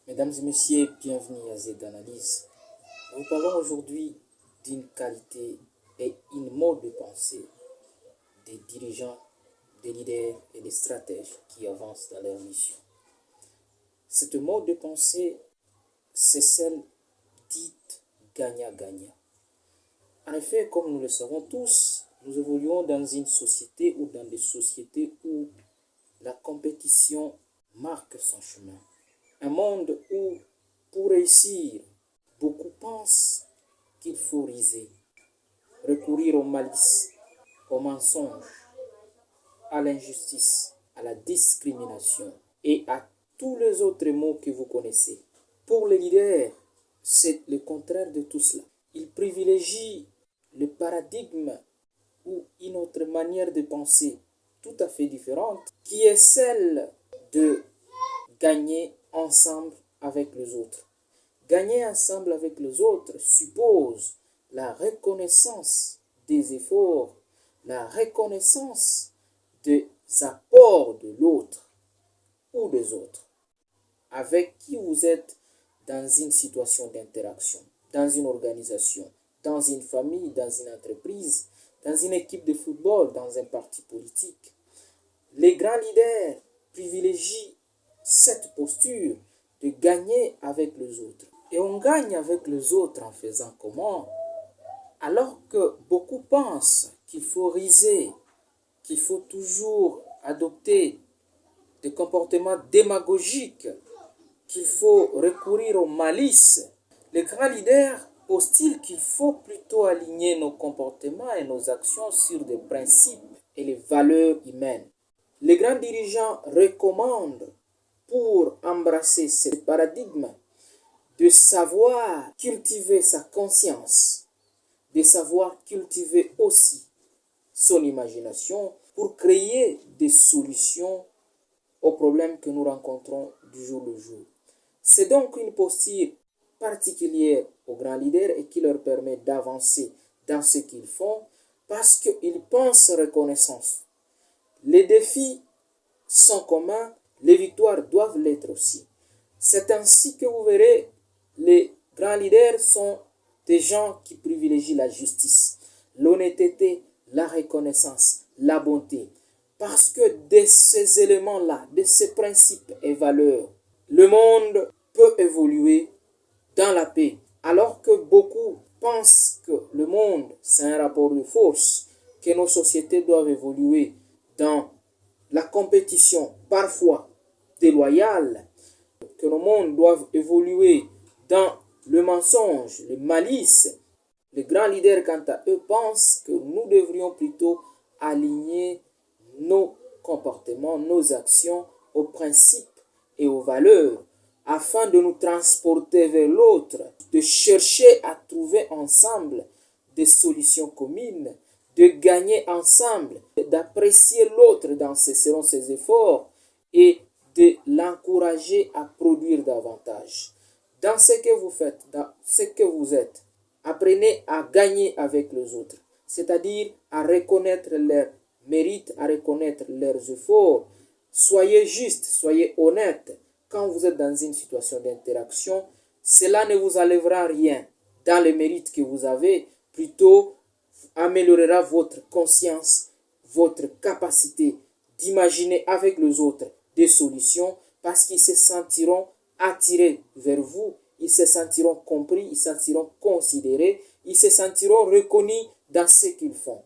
Mesdames et messieurs, bienvenue à Z Analyse. Nous parlons aujourd'hui d'une qualité et une mode de pensée des dirigeants, des leaders et des stratèges qui avancent dans leur mission. Cette mode de pensée, c'est celle dite gagnant-gagnant. En effet, comme nous le savons tous, nous évoluons dans une société ou dans des sociétés où la compétition marque son chemin. Un monde où, pour réussir, beaucoup pensent qu'il faut riser, recourir au malice, au mensonge, à l'injustice, à la discrimination et à tous les autres mots que vous connaissez. Pour les leaders, c'est le contraire de tout cela. Ils privilégient le paradigme ou une autre manière de penser tout à fait différente, qui est celle de gagner ensemble avec les autres. Gagner ensemble avec les autres suppose la reconnaissance des efforts, la reconnaissance des apports de l'autre ou des autres, avec qui vous êtes dans une situation d'interaction, dans une organisation, dans une famille, dans une entreprise, dans une équipe de football, dans un parti politique. Les grands leaders privilégient cette posture de gagner avec les autres. Et on gagne avec les autres en faisant comment? Alors que beaucoup pensent qu'il faut riser, qu'il faut toujours adopter des comportements démagogiques, qu'il faut recourir au malice, les grands leaders posent-ils qu'il faut plutôt aligner nos comportements et nos actions sur des principes et les valeurs humaines. Les grands dirigeants recommandent, pour embrasser ce paradigme, de savoir cultiver sa conscience, de savoir cultiver aussi son imagination pour créer des solutions aux problèmes que nous rencontrons du jour le jour. C'est donc une posture particulière aux grands leaders et qui leur permet d'avancer dans ce qu'ils font parce qu'ils pensent reconnaissance. Les défis sont communs, les victoires doivent l'être aussi. C'est ainsi que vous verrez, les grands leaders sont des gens qui privilégient la justice, l'honnêteté, la reconnaissance, la bonté. Parce que de ces éléments-là, de ces principes et valeurs, le monde peut évoluer dans la paix. Alors que beaucoup pensent que le monde, c'est un rapport de force, que nos sociétés doivent évoluer dans la compétition parfois déloyale, que le monde doit évoluer dans le mensonge, le malice. Les grands leaders, quant à eux, pensent que nous devrions plutôt aligner nos comportements, nos actions aux principes et aux valeurs afin de nous transporter vers l'autre, de chercher à trouver ensemble des solutions communes, de gagner ensemble, d'apprécier l'autre selon ses efforts et de l'encourager à produire davantage. Dans ce que vous faites, dans ce que vous êtes, apprenez à gagner avec les autres, c'est-à-dire à reconnaître leurs mérites, à reconnaître leurs efforts. Soyez juste, soyez honnête. Quand vous êtes dans une situation d'interaction, cela ne vous enlèvera rien dans les mérites que vous avez, plutôt améliorera votre conscience, votre capacité d'imaginer avec les autres des solutions parce qu'ils se sentiront attirés vers vous, ils se sentiront compris, ils se sentiront considérés, ils se sentiront reconnus dans ce qu'ils font.